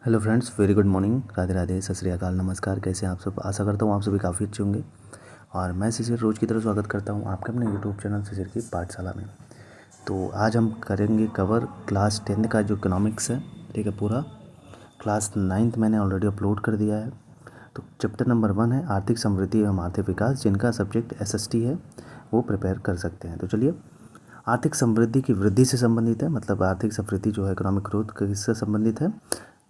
Hello friends, very good morning, Radhe Radhe, सत श्री अकाल, नमस्कार। कैसे हैं आप सब? आशा करता हूँ आप सभी काफ़ी अच्छे होंगे। और मैं शिशिर रोज़ की तरह स्वागत करता हूँ आपके अपने यूट्यूब चैनल शिशिर की पाठशाला में। तो आज हम करेंगे कवर क्लास 10th का जो इकोनॉमिक्स है, ठीक है। पूरा क्लास 9th मैंने ऑलरेडी अपलोड कर दिया है। तो चैप्टर नंबर 1 है आर्थिक समृद्धि एवं आर्थिक विकास। जिनका सब्जेक्ट SST है वो प्रिपेयर कर सकते हैं। तो चलिए, आर्थिक समृद्धि की वृद्धि से संबंधित है, मतलब आर्थिक समृद्धि जो है इकोनॉमिक ग्रोथ किससे संबंधित है?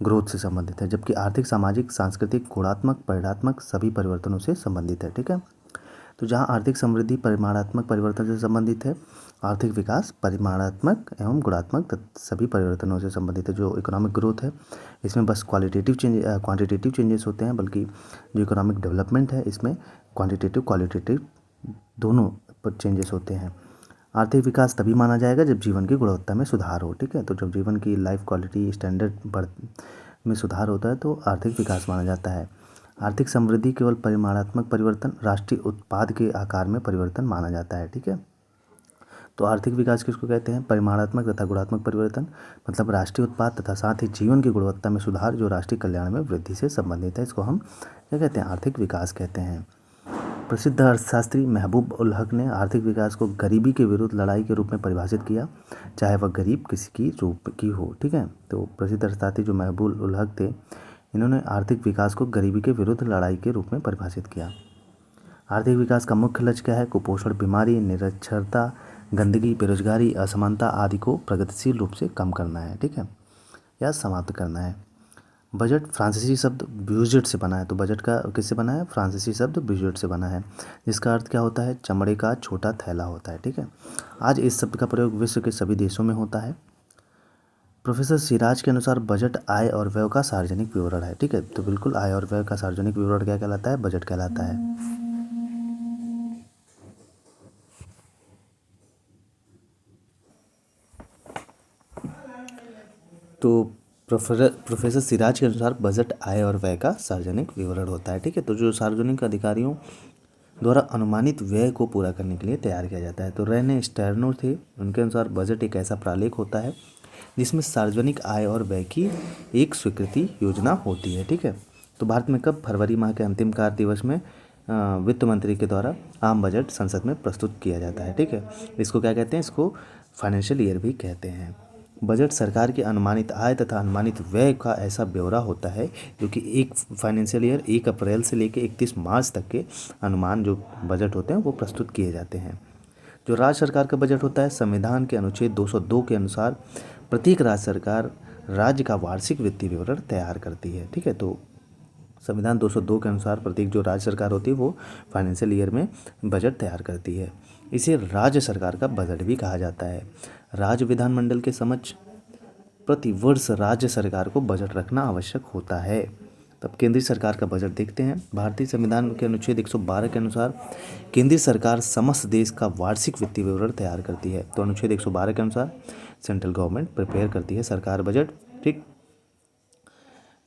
ग्रोथ से संबंधित है। जबकि आर्थिक, सामाजिक, सांस्कृतिक, गुणात्मक, परिणात्मक सभी परिवर्तनों से संबंधित है, ठीक है। तो जहाँ आर्थिक समृद्धि परिमाणात्मक परिवर्तन से संबंधित है, आर्थिक विकास परिमाणात्मक एवं गुणात्मक सभी परिवर्तनों से संबंधित है। जो इकोनॉमिक ग्रोथ है इसमें बस क्वांटिटेटिव चेंजेस होते हैं, बल्कि जो इकोनॉमिक डेवलपमेंट है इसमें क्वांटिटेटिव क्वालिटेटिव दोनों पर चेंजेस होते हैं। आर्थिक विकास तभी माना जाएगा जब जीवन की गुणवत्ता में सुधार हो, ठीक है। तो जब जीवन की लाइफ क्वालिटी स्टैंडर्ड में सुधार होता है तो आर्थिक विकास माना जाता है। आर्थिक समृद्धि केवल परिमाणात्मक परिवर्तन, राष्ट्रीय उत्पाद के आकार में परिवर्तन माना जाता है, ठीक है। तो आर्थिक विकास किसको कहते हैं? परिमाणात्मक तथा गुणात्मक परिवर्तन, मतलब राष्ट्रीय उत्पाद तथा साथ ही जीवन की गुणवत्ता में सुधार जो राष्ट्रीय कल्याण में वृद्धि से संबंधित है, इसको हम क्या कहते हैं? आर्थिक विकास कहते हैं। प्रसिद्ध अर्थशास्त्री महबूब उल हक ने आर्थिक विकास को गरीबी के विरुद्ध लड़ाई के रूप में परिभाषित किया, चाहे वह गरीब किसी की रूप की हो, ठीक है। तो प्रसिद्ध अर्थशास्त्री जो महबूब उल हक थे, इन्होंने आर्थिक विकास को गरीबी के विरुद्ध लड़ाई के रूप में परिभाषित किया। आर्थिक विकास का मुख्य लक्ष्य क्या है? कुपोषण, बीमारी, निरक्षरता, गंदगी, बेरोजगारी, असमानता आदि को प्रगतिशील रूप से कम करना है, ठीक है, या समाप्त करना है। बजट फ्रांसीसी शब्द ब्यूजेट से बना है। तो बजट का किससे बना है? फ्रांसीसी शब्द ब्यूजेट से बना है, जिसका अर्थ क्या होता है? चमड़े का छोटा थैला होता है, ठीक है। आज इस शब्द का प्रयोग विश्व के सभी देशों में होता है। प्रोफेसर सिराज के अनुसार बजट आय और व्यय का सार्वजनिक विवरण है, ठीक है। तो बिल्कुल, आय और व्यय का सार्वजनिक विवरण क्या कहलाता है? बजट कहलाता है। तो प्रोफेसर सिराज के अनुसार बजट आय और व्यय का सार्वजनिक विवरण होता है, ठीक है। तो जो सार्वजनिक अधिकारियों द्वारा अनुमानित व्यय को पूरा करने के लिए तैयार किया जाता है। तो रेने स्टेर्नो थे, उनके अनुसार बजट एक ऐसा प्रालेख होता है जिसमें सार्वजनिक आय और व्यय की एक स्वीकृति योजना होती है, ठीक है। तो भारत में कब? फरवरी माह के अंतिम कार्य दिवस में वित्त मंत्री के द्वारा आम बजट संसद में प्रस्तुत किया जाता है, ठीक है। इसको क्या कहते हैं? इसको फाइनेंशियल ईयर भी कहते हैं। बजट सरकार की अनुमानित आय तथा अनुमानित व्यय का ऐसा ब्यौरा होता है जो कि एक फाइनेंशियल ईयर 1 अप्रैल से लेकर 31 मार्च तक के अनुमान जो बजट होते हैं वो प्रस्तुत किए जाते हैं। जो राज्य सरकार का बजट होता है, संविधान के अनुच्छेद 202 के अनुसार प्रत्येक राज्य सरकार राज्य का वार्षिक वित्तीय विवरण तैयार करती है, ठीक है। तो संविधान 202 के अनुसार प्रत्येक जो राज्य सरकार होती है वो फाइनेंशियल ईयर में बजट तैयार करती है। इसे राज्य सरकार का बजट भी कहा जाता है। राज्य विधानमंडल के समक्ष प्रति वर्ष राज्य सरकार को बजट रखना आवश्यक होता है। तब केंद्रीय सरकार का बजट देखते हैं। भारतीय संविधान के अनुच्छेद 112 के अनुसार केंद्रीय सरकार समस्त देश का वार्षिक वित्तीय विवरण तैयार करती है। तो अनुच्छेद 112 के अनुसार सेंट्रल गवर्नमेंट प्रिपेयर करती है सरकार बजट, ठीक,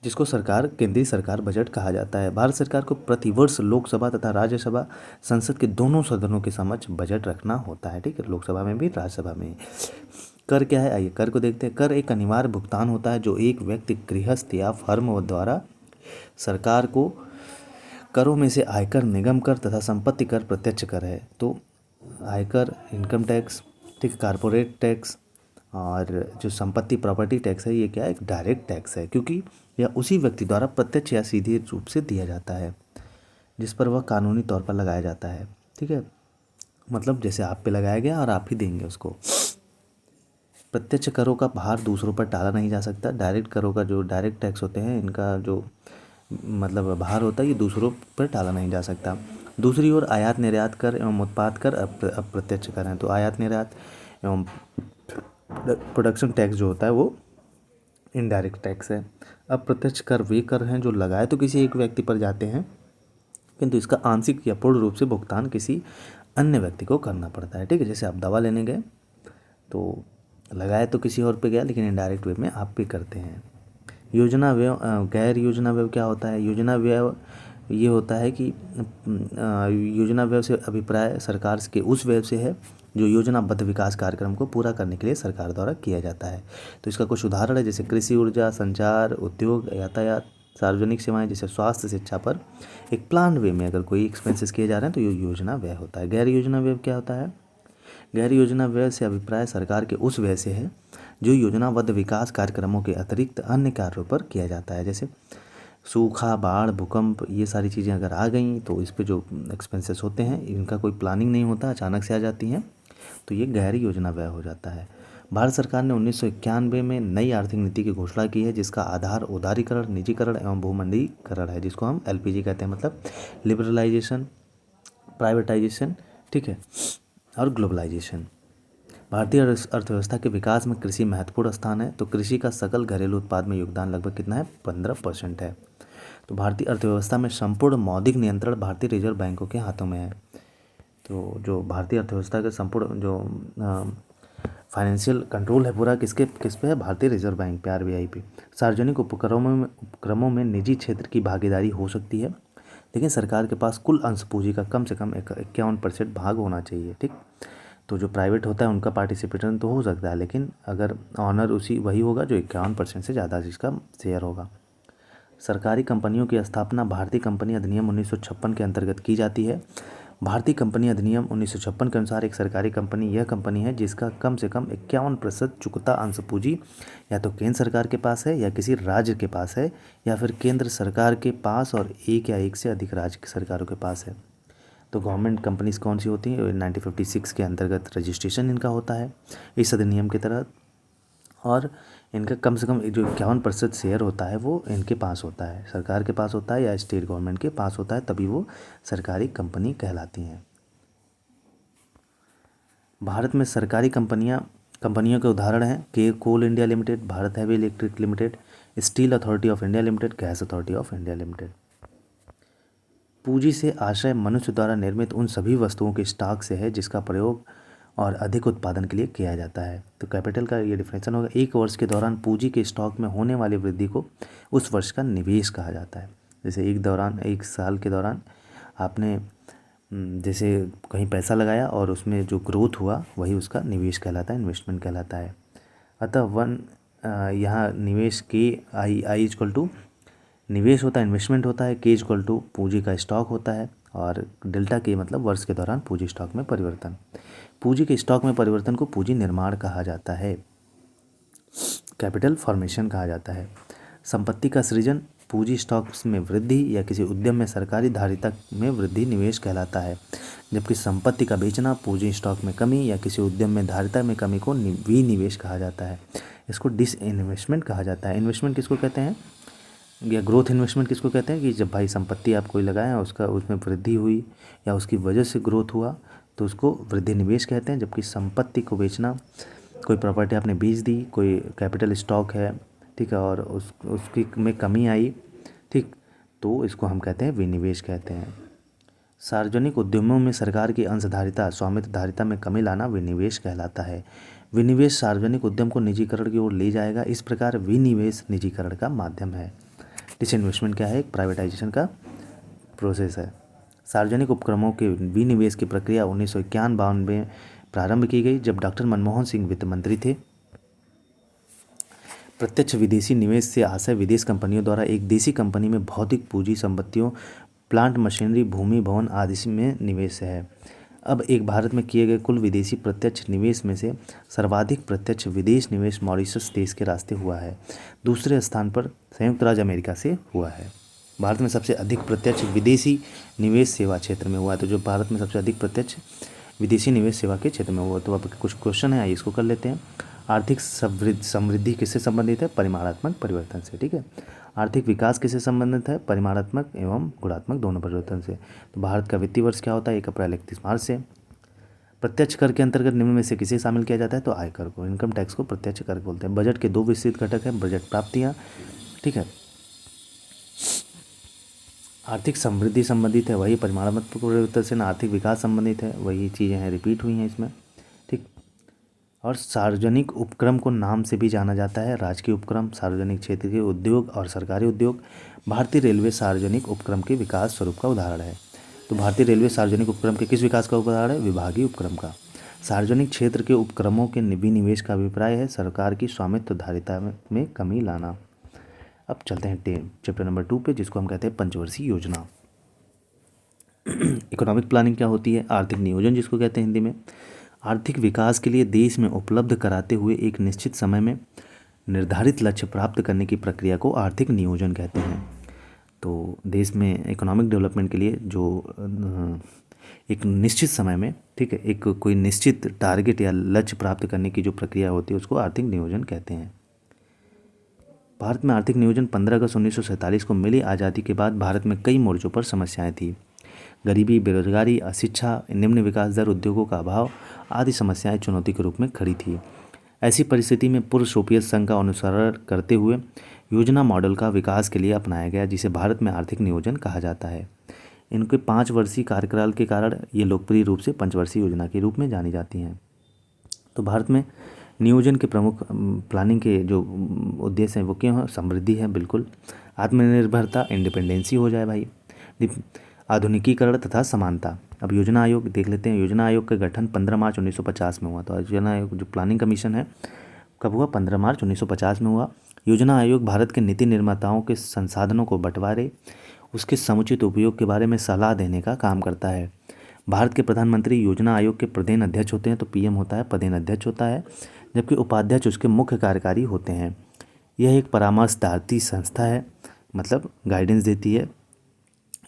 जिसको सरकार केंद्रीय सरकार बजट कहा जाता है। भारत सरकार को प्रतिवर्ष लोकसभा तथा राज्यसभा संसद के दोनों सदनों के समक्ष बजट रखना होता है, ठीक है, लोकसभा में भी राज्यसभा में। कर क्या है? आइए कर को देखते हैं। कर एक अनिवार्य भुगतान होता है जो एक व्यक्ति, गृहस्थ या फर्म द्वारा सरकार को करों में से आयकर, निगम कर तथा संपत्ति कर प्रत्यक्ष कर है। तो आयकर, इनकम टैक्स, ठीक, कारपोरेट टैक्स और जो संपत्ति प्रॉपर्टी टैक्स है, ये क्या है? एक डायरेक्ट टैक्स है, क्योंकि यह उसी व्यक्ति द्वारा प्रत्यक्ष या सीधे रूप से दिया जाता है जिस पर वह कानूनी तौर पर लगाया जाता है, ठीक है। मतलब जैसे आप पे लगाया गया और आप ही देंगे उसको। प्रत्यक्ष करों का भार दूसरों पर टाला नहीं जा सकता। डायरेक्ट करों का जो डायरेक्ट टैक्स होते हैं, इनका जो मतलब भार होता है, ये दूसरों पर टाला नहीं जा सकता। दूसरी ओर आयात निर्यात कर एवं उत्पाद कर अप्रत्यक्ष कर हैं। तो आयात निर्यात एवं प्रोडक्शन टैक्स जो होता है वो इनडायरेक्ट टैक्स है। अप्रत्यक्ष कर वे कर हैं जो लगाए तो किसी एक व्यक्ति पर जाते हैं, किंतु इसका आंशिक या पूर्ण रूप से भुगतान किसी अन्य व्यक्ति को करना पड़ता है, ठीक है। जैसे आप दवा लेने गए तो लगाए तो किसी और पे गया, लेकिन इनडायरेक्ट वे में आप पे करते हैं। योजना व्यय, गैर योजना व्यय क्या होता है? योजना व्यय ये होता है कि योजना व्यय से अभिप्राय सरकार के उस व्यय से है जो योजनाबद्ध विकास कार्यक्रम को पूरा करने के लिए सरकार द्वारा किया जाता है। तो इसका कुछ उदाहरण है, जैसे कृषि, ऊर्जा, संचार, उद्योग, यातायात, सार्वजनिक सेवाएं जैसे स्वास्थ्य, शिक्षा पर एक प्लान वे में अगर कोई एक्सपेंसेस किए जा रहे हैं तो ये योजना व्यय होता है। गैर योजना व्यय क्या होता है? गैर योजना व्यय से अभिप्राय सरकार के उस व्यय से है जो योजनाबद्ध विकास कार्यक्रमों के अतिरिक्त अन्य कार्यों पर किया जाता है। जैसे सूखा, बाढ़, भूकंप, ये सारी चीज़ें अगर आ गई तो इस पे जो एक्सपेंसेस होते हैं इनका कोई प्लानिंग नहीं होता, अचानक से आ जाती हैं, तो ये गैर योजना व्यय हो जाता है। भारत सरकार ने 1991 में नई आर्थिक नीति की घोषणा की है, जिसका आधार उदारीकरण, निजीकरण एवं भूमंडलीकरण है, जिसको हम LPG कहते हैं, मतलब लिबरलाइजेशन, प्राइवेटाइजेशन, ठीक है, और ग्लोबलाइजेशन। भारतीय अर्थव्यवस्था के विकास में कृषि महत्वपूर्ण स्थान है। तो कृषि का सकल घरेलू उत्पाद में योगदान लगभग कितना है? 15% है। तो भारतीय अर्थव्यवस्था में संपूर्ण मौद्रिक नियंत्रण भारतीय रिजर्व बैंकों के हाथों में है। तो जो भारतीय अर्थव्यवस्था का संपूर्ण जो फाइनेंशियल कंट्रोल है पूरा किस पे है? भारतीय रिजर्व बैंक पे, RBI पे। सार्वजनिक उपक्रमों में निजी क्षेत्र की भागीदारी हो सकती है, लेकिन सरकार के पास कुल अंश पूंजी का कम से कम 51% भाग होना चाहिए, ठीक। तो जो प्राइवेट होता है उनका पार्टिसिपेशन तो हो सकता है, लेकिन अगर ऑनर वही होगा जो 51% से ज़्यादा जिसका शेयर होगा। सरकारी कंपनियों की स्थापना भारतीय कंपनी अधिनियम 1956 के अंतर्गत की जाती है। भारतीय कंपनी अधिनियम 1956 के अनुसार एक सरकारी कंपनी यह कंपनी है जिसका कम से कम 51% चुकता अंश पूंजी या तो केंद्र सरकार के पास है या किसी राज्य के पास है या फिर केंद्र सरकार के पास और एक या एक से अधिक राज्य की सरकारों के पास है। तो गवर्नमेंट कंपनीज कौन सी होती हैं? 1956 के अंतर्गत रजिस्ट्रेशन इनका होता है इस अधिनियम के तहत, और इनका कम से कम जो 51% शेयर होता है वो इनके पास होता है, सरकार के पास होता है या स्टेट गवर्नमेंट के पास होता है, तभी वो सरकारी कंपनी कहलाती हैं। भारत में सरकारी कंपनियों के उदाहरण हैं के Coal India limited, Bharat heavy electric limited, steel authority of India limited, gas authority of India limited. पूंजी से आशय मनुष्य द्वारा निर्मित उन सभी वस्तुओं के स्टॉक से है जिसका प्रयोग और अधिक उत्पादन के लिए किया जाता है। तो कैपिटल का ये डिफिनेशन होगा, एक वर्ष के दौरान पूंजी के स्टॉक में होने वाली वृद्धि को उस वर्ष का निवेश कहा जाता है। जैसे एक साल के दौरान आपने जैसे कहीं पैसा लगाया और उसमें जो ग्रोथ हुआ वही उसका निवेश कहलाता है, इन्वेस्टमेंट कहलाता है। अतः यहाँ निवेश के आई इक्वल टू निवेश होता है, इन्वेस्टमेंट होता है, के इक्वल टू पूंजी का स्टॉक होता है, और डेल्टा के मतलब वर्ष के दौरान पूंजी स्टॉक में परिवर्तन। पूंजी के स्टॉक में परिवर्तन को पूंजी निर्माण कहा जाता है, कैपिटल फॉर्मेशन कहा जाता है। संपत्ति का सृजन पूंजी स्टॉक्स में वृद्धि या किसी उद्यम में सरकारी धारिता में वृद्धि निवेश कहलाता है, जबकि संपत्ति का बेचना पूंजी स्टॉक में कमी या किसी उद्यम में धारिता में कमी को विनिवेश कहा जाता है। इसको डिसइन्वेस्टमेंट कहा जाता है। इन्वेस्टमेंट किसको कहते हैं, या ग्रोथ इन्वेस्टमेंट किसको कहते हैं कि जब भाई संपत्ति आप कोई लगाएं उसमें वृद्धि हुई या उसकी वजह से ग्रोथ हुआ तो उसको वृद्धि निवेश कहते हैं। जबकि संपत्ति को बेचना, कोई प्रॉपर्टी आपने बेच दी, कोई कैपिटल स्टॉक है, ठीक है, और उसकी में कमी आई, ठीक, तो इसको हम कहते हैं विनिवेश कहते हैं। सार्वजनिक उद्यमों में सरकार की अंशधारिता, स्वामित्व धारिता में कमी लाना विनिवेश कहलाता है। विनिवेश सार्वजनिक उद्यम को निजीकरण की ओर ले जाएगा, इस प्रकार विनिवेश निजीकरण का माध्यम है। डिसइन्वेस्टमेंट क्या है? एक प्राइवेटाइजेशन का प्रोसेस है। सार्वजनिक उपक्रमों के विनिवेश की प्रक्रिया 1951 में प्रारंभ की गई जब डॉक्टर मनमोहन सिंह वित्त मंत्री थे। प्रत्यक्ष विदेशी निवेश से आशय विदेश कंपनियों द्वारा एक देशी कंपनी में भौतिक पूंजी, संपत्तियों, प्लांट मशीनरी, भूमि, भवन आदि में निवेश है। अब एक भारत में किए गए कुल विदेशी प्रत्यक्ष निवेश में से सर्वाधिक प्रत्यक्ष विदेश निवेश मॉरिशस देश के रास्ते हुआ है। दूसरे स्थान पर संयुक्त राज्य अमेरिका से हुआ है। भारत में सबसे अधिक प्रत्यक्ष विदेशी निवेश सेवा क्षेत्र में हुआ है। तो जो भारत में सबसे अधिक प्रत्यक्ष विदेशी निवेश सेवा के क्षेत्र में हुआ, तो अब कुछ क्वेश्चन है, आइए इसको कर लेते हैं। आर्थिक समृद्धि किससे संबंधित है? परिमाणात्मक परिवर्तन से, ठीक है। आर्थिक विकास किससे संबंधित है? परिमाणात्मक एवं गुणात्मक दोनों परिवर्तन से। तो भारत का वित्तीय वर्ष क्या होता है? 1 अप्रैल 31 मार्च से। प्रत्यक्ष कर के अंतर्गत निम्न में से किसे शामिल किया जाता है? तो आयकर को, इनकम टैक्स को प्रत्यक्ष कर बोलते हैं। बजट के 2 विस्तृत घटक हैं, बजट प्राप्तियाँ, ठीक है, आर्थिक समृद्धि संबंधित है, वही परिमाणात्मक परिवर्तन से। आर्थिक विकास संबंधित है, वही चीज़ें हैं, रिपीट हुई हैं इसमें, ठीक। और सार्वजनिक उपक्रम को नाम से भी जाना जाता है राजकीय उपक्रम, सार्वजनिक क्षेत्र के उद्योग और सरकारी उद्योग। भारतीय रेलवे सार्वजनिक उपक्रम के विकास स्वरूप का उदाहरण है। तो भारतीय रेलवे सार्वजनिक उपक्रम के किस विकास का उदाहरण है? विभागीय उपक्रम का। सार्वजनिक क्षेत्र के उपक्रमों के विनिवेश का अभिप्राय है सरकार की स्वामित्व धारिता में कमी लाना। अब चलते हैं चैप्टर नंबर 2 पे, जिसको हम कहते हैं पंचवर्षीय योजना। इकोनॉमिक प्लानिंग क्या होती है? आर्थिक नियोजन जिसको कहते हैं हिंदी में। आर्थिक विकास के लिए देश में उपलब्ध कराते हुए एक निश्चित समय में निर्धारित लक्ष्य प्राप्त करने की प्रक्रिया को आर्थिक नियोजन कहते हैं। तो देश में इकोनॉमिक डेवलपमेंट के लिए जो एक निश्चित समय में, ठीक है, एक कोई निश्चित टारगेट या लक्ष्य प्राप्त करने की जो प्रक्रिया होती है उसको आर्थिक नियोजन कहते हैं। भारत में आर्थिक नियोजन 15 अगस्त 1947 को मिली आज़ादी के बाद भारत में कई मोर्चों पर समस्याएं थी। गरीबी, बेरोजगारी, अशिक्षा, निम्न विकास दर, उद्योगों का अभाव आदि समस्याएं चुनौती के रूप में खड़ी थी। ऐसी परिस्थिति में पूर्व सोवियत संघ का अनुसरण करते हुए योजना मॉडल का विकास के लिए अपनाया गया, जिसे भारत में आर्थिक नियोजन कहा जाता है। इनके 5 वर्षीय कार्यकाल के कारण ये लोकप्रिय रूप से पंचवर्षीय योजना के रूप में जानी जाती हैं। तो भारत में नियोजन के प्रमुख प्लानिंग के जो उद्देश्य हैं वो क्यों हैं? समृद्धि है, बिल्कुल, आत्मनिर्भरता, इंडिपेंडेंसी हो जाए भाई, आधुनिकीकरण तथा समानता। अब योजना आयोग देख लेते हैं। योजना आयोग का गठन 15 मार्च 1950 में हुआ। तो योजना आयोग जो प्लानिंग कमीशन है कब हुआ? 15 मार्च 1950 में हुआ। योजना आयोग भारत के नीति निर्माताओं के संसाधनों को बंटवारे, उसके समुचित उपयोग के बारे में सलाह देने का काम करता है। भारत के प्रधानमंत्री योजना आयोग के प्रदेन अध्यक्ष होते हैं। तो पीएम होता है, प्रदेन अध्यक्ष होता है, जबकि उपाध्यक्ष उसके मुख्य कार्यकारी होते हैं। यह एक परामर्शदात्री संस्था है, मतलब गाइडेंस देती है।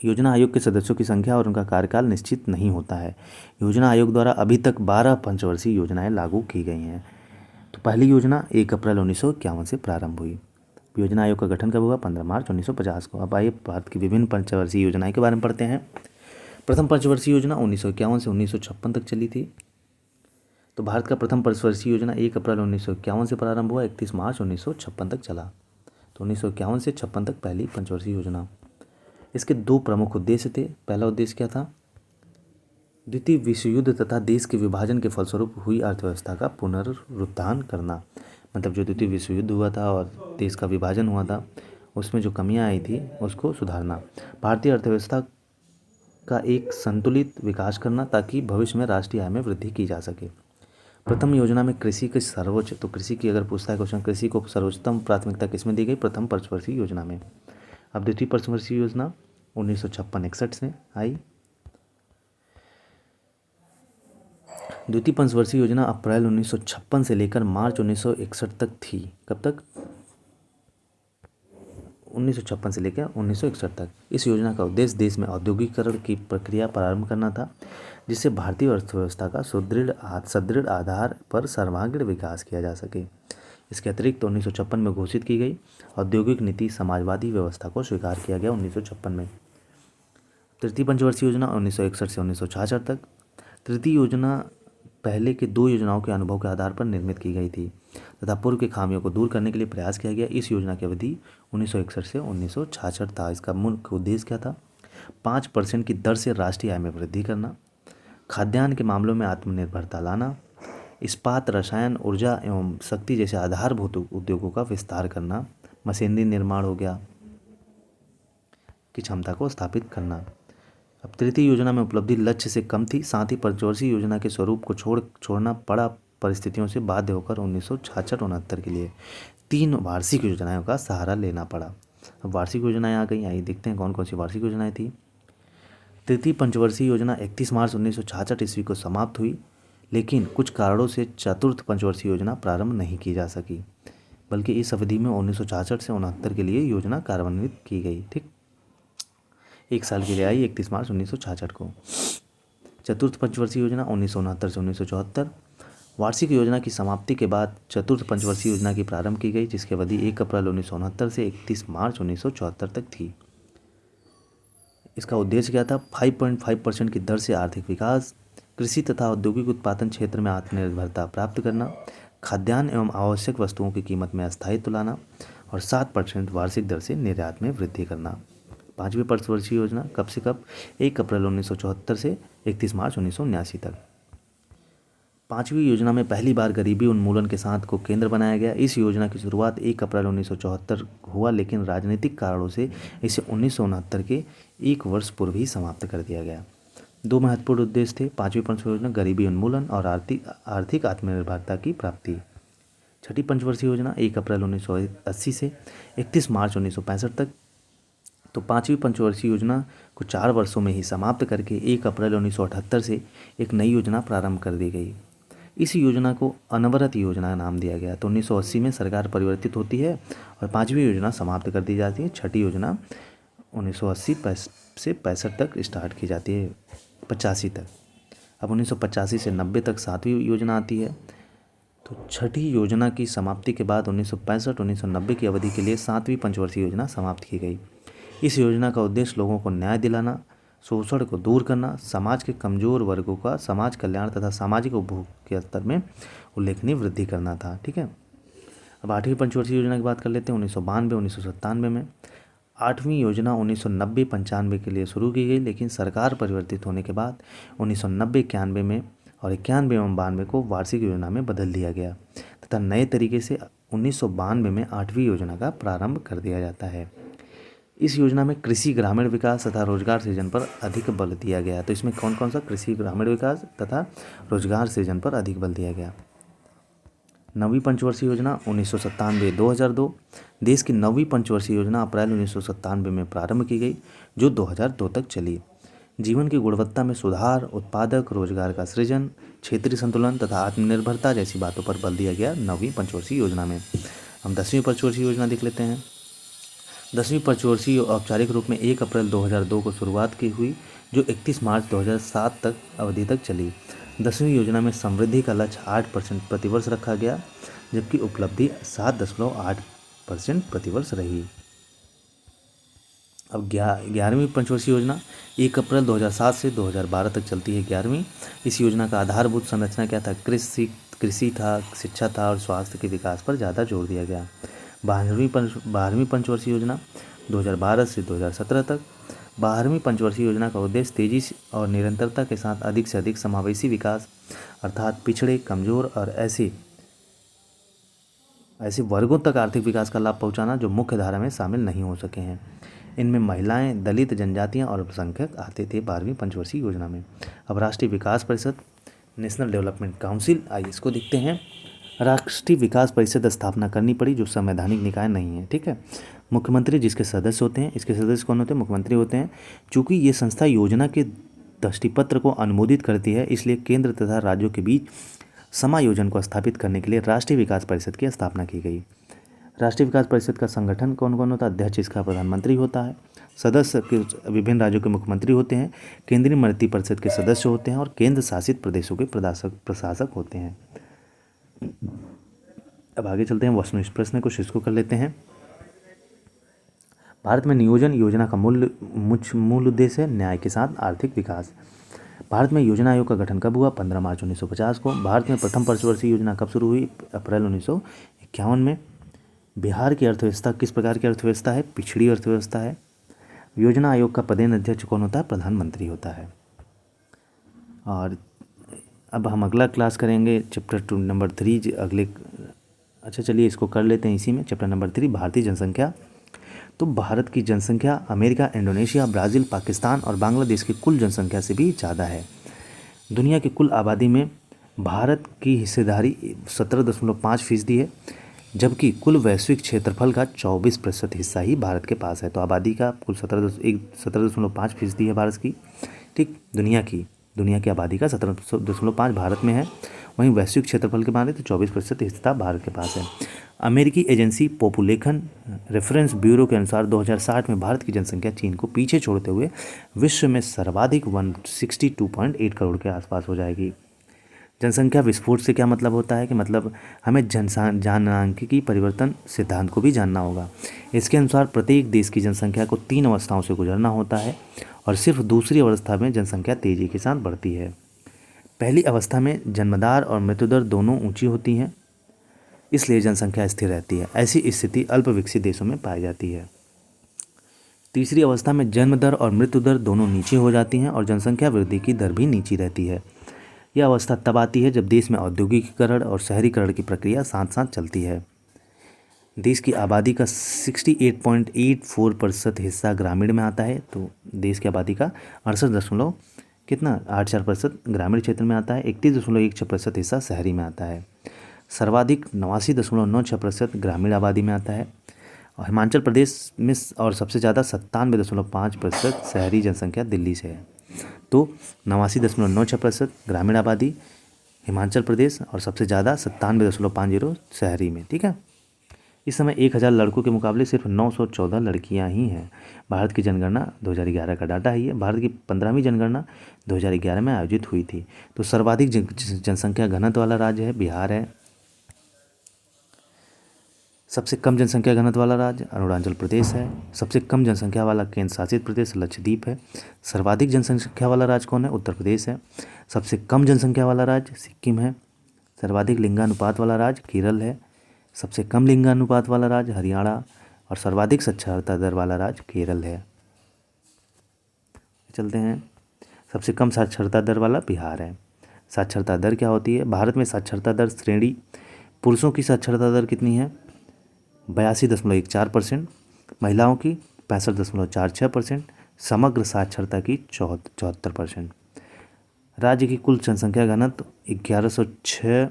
योजना आयोग के सदस्यों की संख्या और उनका कार्यकाल निश्चित नहीं होता है। योजना आयोग द्वारा अभी तक 12 पंचवर्षीय योजनाएं लागू की गई हैं। तो पहली योजना 1 अप्रैल 1951 से प्रारंभ हुई। योजना आयोग का गठन कब हुआ? 15 मार्च 1950 को। अब आइए भारत की विभिन्न पंचवर्षीय योजनाएं के बारे में पढ़ते हैं। प्रथम पंचवर्षीय योजना 1951 से 1956 तक चली थी। तो भारत का प्रथम पंचवर्षीय योजना 1 अप्रैल 1951 से प्रारंभ हुआ, 31 मार्च 1956 तक चला। तो 1951 से 56 तक पहली पंचवर्षीय योजना। इसके 2 प्रमुख उद्देश्य थे। पहला उद्देश्य क्या था? द्वितीय विश्व युद्ध तथा देश के विभाजन के फलस्वरूप हुई अर्थव्यवस्था का पुनरुत्थान करना। मतलब जो द्वितीय विश्व युद्ध हुआ था और देश का विभाजन हुआ था, उसमें जो कमियां आई थी उसको सुधारना। भारतीय अर्थव्यवस्था का एक संतुलित विकास करना, ताकि भविष्य में राष्ट्रीय आय में वृद्धि की जा सके। प्रथम योजना में कृषि के सर्वोच्च, तो कृषि की अगर पूछता है क्वेश्चन, कृषि को सर्वोच्चतम प्राथमिकता किसमें दी गई? प्रथम पंचवर्षीय योजना में। अब द्वितीय पंचवर्षीय योजना 1956-61 से आई। द्वितीय पंचवर्षीय योजना अप्रैल 1956 से लेकर मार्च 1961 तक थी। कब तक? 1956 से लेकर 1961 तक। इस योजना का उद्देश्य देश में औद्योगिकीकरण की प्रक्रिया प्रारंभ करना था, जिससे भारतीय अर्थव्यवस्था का सुदृढ़ आधार पर सर्वांगीण विकास किया जा सके। इसके अतिरिक्त 1956 में घोषित की गई औद्योगिक नीति समाजवादी व्यवस्था को स्वीकार किया गया 1956 में। तृतीय पंचवर्षीय योजना 1961 से 1966 तक। तृतीय योजना पहले के 2 योजनाओं के अनुभव के आधार पर निर्मित की गई थी तथा पूर्व के खामियों को दूर करने के लिए प्रयास किया गया। इस योजना की अवधि 1961 से 1966 था। इसका मुख्य उद्देश्य क्या था? 5% की दर से राष्ट्रीय आय में वृद्धि करना, खाद्यान्न के मामलों में आत्मनिर्भरता लाना, इस्पात, रसायन, ऊर्जा एवं शक्ति जैसे आधारभूत उद्योगों का विस्तार करना, मशीनरी निर्माण हो गया की क्षमता को स्थापित करना। अब तृतीय योजना में उपलब्धि लक्ष्य से कम थी, साथ ही पंचवर्षीय योजना के स्वरूप को छोड़ना पड़ा परिस्थितियों से बाध्य होकर 1966-69 के लिए 3 वार्षिक योजनाओं का सहारा लेना पड़ा। अब वार्षिक योजनाएं आ गई, आइए देखते हैं कौन कौन सी वार्षिक योजनाएं थी। तृतीय पंचवर्षीय योजना 31 मार्च 1966 ईस्वी को समाप्त हुई, लेकिन कुछ कारणों से चतुर्थ पंचवर्षीय योजना प्रारंभ नहीं की जा सकी, बल्कि इस अवधि में 1966 से 69 के लिए योजना कार्यान्वित की गई। ठीक, 1 साल के लिए आई 31 मार्च 1966 को। चतुर्थ पंचवर्षीय योजना 1969 से 1974। वार्षिक योजना की समाप्ति के बाद चतुर्थ पंचवर्षीय योजना की प्रारंभ की गई, जिसकी अवधि 1 अप्रैल 1969 से 31 मार्च 1974 तक थी। इसका उद्देश्य क्या था? 5.5% की दर से आर्थिक विकास, कृषि तथा औद्योगिक उत्पादन क्षेत्र में आत्मनिर्भरता प्राप्त करना, खाद्यान्न एवं आवश्यक वस्तुओं की कीमत में स्थायित्व लाना और 7% वार्षिक दर से निर्यात में वृद्धि करना। 5वीं पंचवर्षीय योजना कब से कब? 1 अप्रैल 1974 से 31 मार्च 1979 तक। 5वीं योजना में पहली बार गरीबी उन्मूलन के साथ को केंद्र बनाया गया। इस योजना की शुरुआत 1 अप्रैल 1974 हुआ, लेकिन राजनीतिक कारणों से इसे 1969 के 1 वर्ष पूर्व ही समाप्त कर दिया गया। दो महत्वपूर्ण उद्देश्य थे। पाँचवीं पंचवर्षीय योजना गरीबी उन्मूलन और आर्थिक आत्मनिर्भरता की प्राप्ति। छठी पंचवर्षीय योजना 1 अप्रैल 1980 से 31 मार्च 1965 तक। तो पाँचवीं पंचवर्षीय योजना को 4 वर्षों में ही समाप्त करके 1 अप्रैल 1978 से एक नई योजना प्रारंभ कर दी गई। इस योजना को अनवरत योजना नाम दिया गया। तो 1980 में सरकार परिवर्तित होती है और पाँचवीं योजना समाप्त कर दी जाती है। छठी योजना 1980 से 65 तक स्टार्ट की जाती है, 85 तक। अब 1985 से 90 तक सातवीं योजना आती है। तो छठी योजना की समाप्ति के बाद 1965-1990 की अवधि के लिए सातवीं पंचवर्षीय योजना समाप्त की गई। इस योजना का उद्देश्य लोगों को न्याय दिलाना, शोषण को दूर करना, समाज के कमजोर वर्गों का समाज कल्याण तथा सामाजिक उपभोग के स्तर में उल्लेखनीय वृद्धि करना था। ठीक है। अब आठवीं पंचवर्षीय योजना की बात कर लेते हैं। 1992-1997 में आठवीं योजना 1990-95 के लिए शुरू की गई, लेकिन सरकार परिवर्तित होने के बाद 1990-91 में और 91 एवं 92 को वार्षिक योजना में बदल दिया गया तथा नए तरीके से 1992 में आठवीं योजना का प्रारंभ कर दिया जाता है। इस योजना में कृषि, ग्रामीण विकास तथा रोजगार सृजन पर अधिक बल दिया गया। तो इसमें कौन कौन सा? कृषि, ग्रामीण विकास तथा रोजगार सृजन पर अधिक बल दिया गया। नवीं पंचवर्षीय योजना 1997-2002। देश की नवीं पंचवर्षीय योजना अप्रैल 1997 में प्रारंभ की गई, जो 2002 तक चली। जीवन की गुणवत्ता में सुधार, उत्पादक रोजगार का सृजन, क्षेत्रीय संतुलन तथा आत्मनिर्भरता जैसी बातों पर बल दिया गया नवीं पंचवर्षीय योजना में। हम 10वीं पंचवर्षीय योजना देख लेते हैं। 10वीं पंचवर्षीय औपचारिक रूप में 1 अप्रैल 2002 को शुरुआत की हुई, जो 31 मार्च 2007 तक अवधि तक चली। 10वीं योजना में समृद्धि का लक्ष्य 8% प्रतिवर्ष रखा गया, जबकि उपलब्धि 7.8% प्रतिवर्ष रही। अब 11वीं पंचवर्षीय योजना 1 अप्रैल 2007 से 2012 तक चलती है। 11वीं। इस योजना का आधारभूत संरचना क्या था? कृषि था, शिक्षा था और स्वास्थ्य के विकास पर ज़्यादा जोर दिया गया। 12वीं पंचवर्षीय योजना 2012 से 2017 तक। 12वीं पंचवर्षीय योजना का उद्देश्य तेजी और निरंतरता के साथ अधिक से अधिक समावेशी विकास, अर्थात पिछड़े, कमजोर और ऐसे वर्गों तक आर्थिक विकास का लाभ पहुंचाना जो मुख्य धारा में शामिल नहीं हो सके हैं। इनमें महिलाएं, दलित, जनजातियां और अल्पसंख्यक आते थे 12वीं पंचवर्षीय योजना में। अब राष्ट्रीय विकास परिषद, नेशनल डेवलपमेंट काउंसिल, आइए इसको देखते हैं। राष्ट्रीय विकास परिषद स्थापना करनी पड़ी, जो संवैधानिक निकाय नहीं है। ठीक है। मुख्यमंत्री जिसके सदस्य होते हैं, इसके सदस्य कौन होते हैं? मुख्यमंत्री होते हैं। चूँकि ये संस्था योजना के दृष्टिपत्र को अनुमोदित करती है, इसलिए केंद्र तथा राज्यों के बीच समायोजन को स्थापित करने के लिए राष्ट्रीय विकास परिषद की स्थापना की गई। राष्ट्रीय विकास परिषद का संगठन कौन कौन होता है? अध्यक्ष इसका प्रधानमंत्री होता है। सदस्य के विभिन्न राज्यों के मुख्यमंत्री होते हैं, केंद्रीय मंत्रि परिषद के सदस्य होते हैं और केंद्र शासित प्रदेशों के प्रशासक होते हैं। अब आगे चलते हैं, वस्तुनिष्ठ प्रश्न कुछ इसको कर लेते हैं। भारत में नियोजन योजना का मूल उद्देश्य है न्याय के साथ आर्थिक विकास। भारत में योजना आयोग का गठन कब हुआ? 15 मार्च 1950 को। भारत में प्रथम पंचवर्षीय योजना कब शुरू हुई? अप्रैल 1951 में। बिहार की अर्थव्यवस्था किस प्रकार की अर्थव्यवस्था है? पिछड़ी अर्थव्यवस्था है। योजना आयोग का पदेन अध्यक्ष कौन होता है? प्रधानमंत्री होता है। और अब हम अगला क्लास करेंगे चैप्टर 2 नंबर 3 अगले। अच्छा चलिए इसको कर लेते हैं इसी में। चैप्टर नंबर 3 भारतीय जनसंख्या। तो भारत की जनसंख्या अमेरिका, इंडोनेशिया, ब्राज़ील, पाकिस्तान और बांग्लादेश की कुल जनसंख्या से भी ज़्यादा है। दुनिया की कुल आबादी में भारत की हिस्सेदारी 17.5% है, जबकि कुल वैश्विक क्षेत्रफल का 24% हिस्सा ही भारत के पास है। तो आबादी का कुल 17.5% है भारत की। ठीक। दुनिया की आबादी का 17.5 भारत में है, वहीं वैश्विक क्षेत्रफल के माने तो 24% हिस्सा भारत के पास है। अमेरिकी एजेंसी पॉपुलेशन रेफरेंस ब्यूरो के अनुसार 2060 में भारत की जनसंख्या चीन को पीछे छोड़ते हुए विश्व में सर्वाधिक 162.8 करोड़ के आसपास हो जाएगी। जनसंख्या विस्फोट से क्या मतलब होता है कि मतलब हमें जनसांख्यिकी परिवर्तन सिद्धांत को भी जानना होगा। इसके अनुसार प्रत्येक देश की जनसंख्या को 3 अवस्थाओं से गुजरना होता है और सिर्फ दूसरी अवस्था में जनसंख्या तेजी के साथ बढ़ती है। पहली अवस्था में जन्मदर और मृत्युदर दोनों ऊंची होती हैं, इसलिए जनसंख्या स्थिर रहती है। ऐसी स्थिति अल्प विकसित देशों में पाई जाती है। तीसरी अवस्था में जन्म दर और मृत्यु दर दोनों नीचे हो जाती हैं और जनसंख्या वृद्धि की दर भी नीची रहती है। यह अवस्था तब आती है जब देश में औद्योगिकीकरण और शहरीकरण की प्रक्रिया साथ साथ चलती है। देश की आबादी का 68.84% हिस्सा ग्रामीण में आता है। तो देश की आबादी का 68 कितना 8.4% ग्रामीण क्षेत्र में आता है, 31.16% हिस्सा शहरी में आता है। सर्वाधिक 89.96% ग्रामीण आबादी में आता है। और हिमाचल प्रदेश में और सबसे ज़्यादा 97.5% शहरी जनसंख्या दिल्ली से है। तो 89.96% ग्रामीण आबादी हिमाचल प्रदेश और सबसे ज़्यादा 97.50 शहरी में। ठीक है, इस समय 1000 लड़कों के मुकाबले सिर्फ 914 लड़कियां ही हैं। भारत की जनगणना 2011 का डाटा है ये। भारत की 15वीं जनगणना 2011 में आयोजित हुई थी। तो सर्वाधिक जनसंख्या घनत्व वाला राज्य है बिहार है। सबसे कम जनसंख्या घनत्व वाला राज्य अरुणाचल प्रदेश है। सबसे कम जनसंख्या वाला केंद्र शासित प्रदेश लक्षद्वीप है। सर्वाधिक जनसंख्या वाला राज्य कौन है? उत्तर प्रदेश है। सबसे कम जनसंख्या वाला राज्य सिक्किम है। सर्वाधिक लिंगानुपात वाला राज्य केरल है। सबसे कम लिंगानुपात वाला राज्य हरियाणा और सर्वाधिक साक्षरता दर वाला राज्य केरल है। चलते हैं, सबसे कम साक्षरता दर वाला बिहार है। साक्षरता दर क्या होती है? भारत में साक्षरता दर श्रेणी, पुरुषों की साक्षरता दर कितनी है? 82.14%, महिलाओं की 65.46%, समग्र साक्षरता की 74%। राज्य की कुल जनसंख्या घनत्व 1106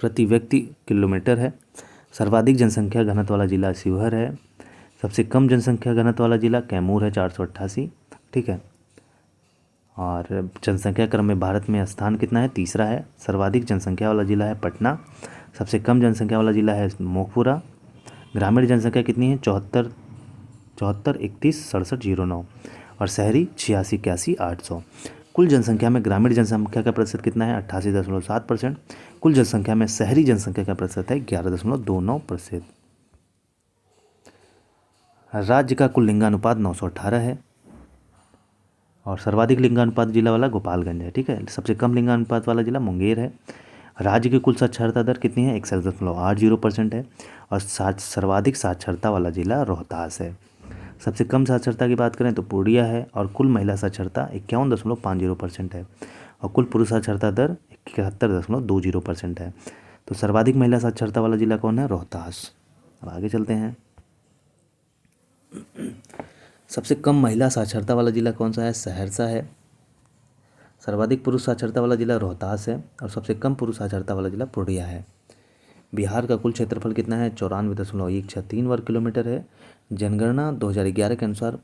प्रति व्यक्ति किलोमीटर है। सर्वाधिक जनसंख्या घनत्व वाला जिला शिवहर है। सबसे कम जनसंख्या घनत्व वाला जिला कैमूर है 488। ठीक है, और जनसंख्या क्रम में भारत में स्थान कितना है? तीसरा है। सर्वाधिक जनसंख्या वाला जिला है पटना। सबसे कम जनसंख्या वाला जिला है मोखपुरा। ग्रामीण जनसंख्या कितनी है? 74 31 67 09 और शहरी 86 81 800। कुल जनसंख्या में ग्रामीण जनसंख्या का प्रतिशत कितना है? 88.7%। कुल जनसंख्या में शहरी जनसंख्या का प्रतिशत है 11.29%। राज्य का कुल लिंगानुपात 918 है और सर्वाधिक लिंगानुपात जिला वाला गोपालगंज है। ठीक है, सबसे कम लिंगानुपात वाला जिला मुंगेर है। राज्य की कुल साक्षरता दर कितनी है? 61.80% है और सर्वाधिक साक्षरता वाला जिला रोहतास है। सबसे कम साक्षरता की बात करें तो पूर्णिया है और कुल महिला साक्षरता 51.50% है और कुल पुरुष साक्षरता दर 71.20% है। तो सर्वाधिक महिला साक्षरता वाला जिला कौन है? रोहतास। अब आगे चलते हैं, सबसे कम महिला साक्षरता वाला जिला कौन सा है? सहरसा है। सर्वाधिक पुरुष साक्षरता वाला जिला रोहतास है और सबसे कम पुरुष साक्षरता वाला जिला पूर्णिया है। बिहार का कुल क्षेत्रफल कितना है? 94.163 वर्ग किलोमीटर है। जनगणना 2011 के अनुसार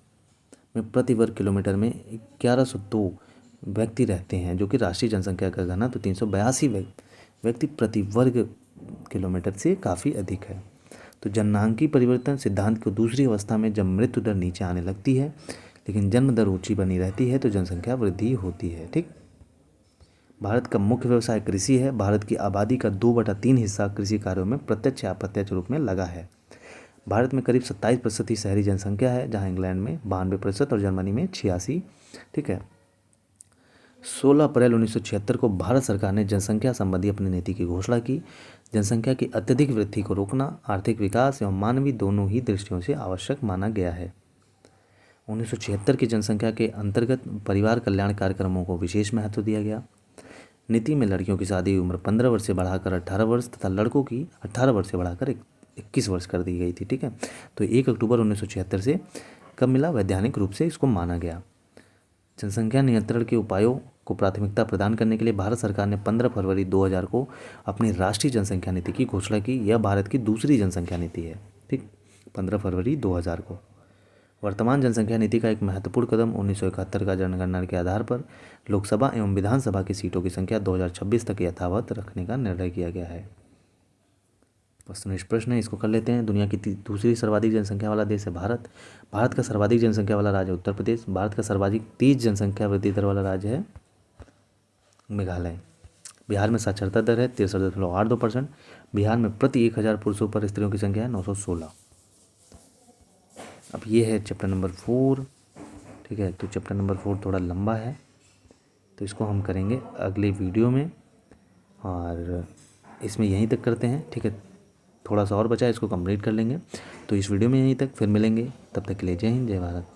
में प्रति वर्ग किलोमीटर में 1102 व्यक्ति रहते हैं, जो कि राष्ट्रीय जनसंख्या का घनत्व 382 व्यक्ति प्रति वर्ग किलोमीटर से काफ़ी अधिक है। तो जननांकी परिवर्तन सिद्धांत को दूसरी अवस्था में जब मृत्यु दर नीचे आने लगती है लेकिन जन्म दर ऊंची बनी रहती है तो जनसंख्या वृद्धि होती है। ठीक, भारत का मुख्य व्यवसाय कृषि है। भारत की आबादी का 2/3 हिस्सा कृषि कार्यों में प्रत्यक्ष या अप्रत्यक्ष रूप में लगा है। भारत में करीब 27% ही शहरी जनसंख्या है, जहां इंग्लैंड में 92% और जर्मनी में 86। ठीक है, 16 अप्रैल 1976 को भारत सरकार ने जनसंख्या संबंधी अपनी नीति की घोषणा की। जनसंख्या की अत्यधिक वृद्धि को रोकना आर्थिक विकास एवं मानवीय दोनों ही दृष्टियों से आवश्यक माना गया है। 1976 की जनसंख्या के अंतर्गत परिवार कल्याण कार्यक्रमों को विशेष महत्व दिया गया। नीति में लड़कियों की शादी उम्र 15 वर्ष से बढ़ाकर 18 वर्ष तथा लड़कों की 18 वर्ष से बढ़ाकर 21 वर्ष कर दी गई थी। ठीक है, तो 1 अक्टूबर 1976 से कब मिला? वैधानिक रूप से इसको माना गया। जनसंख्या नियंत्रण के उपायों को प्राथमिकता प्रदान करने के लिए भारत सरकार ने 15 फरवरी 2000 को अपनी राष्ट्रीय जनसंख्या नीति की घोषणा की। यह भारत की दूसरी जनसंख्या नीति है। ठीक, 15 फरवरी 2000 को। वर्तमान जनसंख्या नीति का एक महत्वपूर्ण कदम 1971 का जनगणना के आधार पर लोकसभा एवं विधानसभा की सीटों की संख्या 2026 तक यथावत रखने का निर्णय किया गया है। वस्तुनिष्ठ प्रश्न है, इसको कर लेते हैं। दुनिया की दूसरी सर्वाधिक जनसंख्या वाला देश है भारत। भारत का सर्वाधिक जनसंख्या वाला राज्य उत्तर प्रदेश। भारत का सर्वाधिक तेज जनसंख्या वृद्धि दर वाला राज्य है मेघालय। बिहार में साक्षरता दर है 63.82%। बिहार में प्रति 1000 पुरुषों पर स्त्रियों की संख्या है 916। अब ये है चैप्टर नंबर 4। ठीक है, तो चैप्टर नंबर 4 थोड़ा लंबा है तो इसको हम करेंगे अगले वीडियो में और इसमें यहीं तक करते हैं। ठीक है, थोड़ा सा और बचा है, इसको कंप्लीट कर लेंगे। तो इस वीडियो में यहीं तक, फिर मिलेंगे, तब तक के लिए जय हिंद जय भारत।